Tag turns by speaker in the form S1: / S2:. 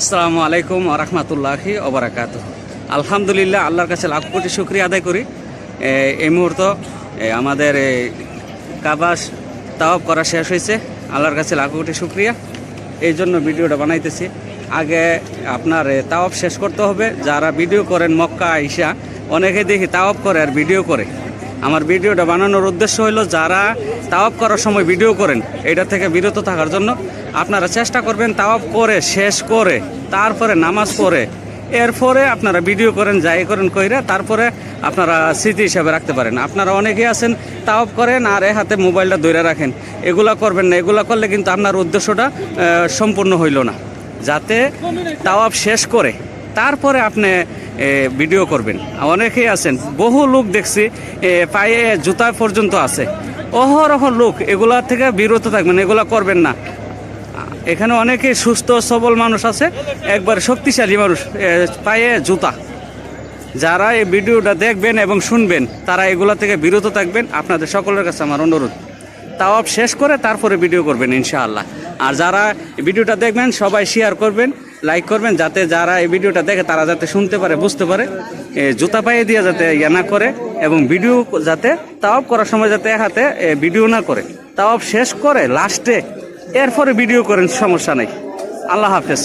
S1: আসসালামু আলাইকুম রহমতুল্লাহি ওবরাকাতুহ। আলহামদুলিল্লাহ, আল্লাহর কাছে লাখ কোটি শুকরিয়া আদায় করি। এই মুহূর্ত আমাদের কাবাস তাওয়াফ করা শেষ হয়েছে। আল্লাহর কাছে লাখ কোটি শুকরিয়া, এই জন্য ভিডিওটা বানাইতেছি। আগে আপনার তাওয়াফ শেষ করতে হবে। যারা ভিডিও করেন মক্কা আইসা, অনেকে দেখি তাওয়াফ করে আর ভিডিও করে। আমার ভিডিওটা বানানোর উদ্দেশ্য হলো যারা তাওয়াফ করার সময় ভিডিও করেন এটা থেকে বিরত থাকার জন্য। আপনারা চেষ্টা করবেন তাওয়াফ করে শেষ করে তারপরে নামাজ পড়ে এরপরে আপনারা ভিডিও করেন, যাই করেন কইরা তারপরে আপনারা স্মৃতি হিসাবে রাখতে পারেন। আপনারা অনেকেই আছেন তাওয়াফ করেন আর হাতে মোবাইলটা ধরে রাখেন, এগুলা করবেন না। এগুলা করলে কিন্তু আপনার উদ্দেশ্যটা সম্পূর্ণ হইল না। যাতে তাওয়াফ শেষ করে তারপরে আপনি ভিডিও করবেন। অনেকেই আছেন, বহু লোক দেখছি পায়ে জুতা পর্যন্ত আছে, অহরহ লোক। এগুলা থেকে বিরত থাকবেন, এগুলা করবেন না। এখানে অনেকেই সুস্থ সবল মানুষ আছে, একবার শক্তিশালী মানুষ, পায়ে জুতা। যারা এই ভিডিওটা দেখবেন এবং শুনবেন তারা এগুলা থেকে বিরত থাকবেন। আপনাদের সকলের কাছে আমার অনুরোধ, তাওয়াফ শেষ করে তারপরে ভিডিও করবেন ইনশাআল্লাহ। আর যারা ভিডিওটা দেখবেন সবাই শেয়ার করবেন, লাইক করবেন, যাতে যারা এই ভিডিওটা দেখে তারা যাতে শুনতে পারে, বুঝতে পারে। জুতা পায়ে দিয়ে যাতে ইয়ে না করে, এবং ভিডিও যাতে তাওয়াফ করার সময় যাতে হাতে ভিডিও না করে, তাওয়াফ শেষ করে লাস্টে এরপরে ভিডিও করেন, সমস্যা নেই। আল্লাহ হাফেজ।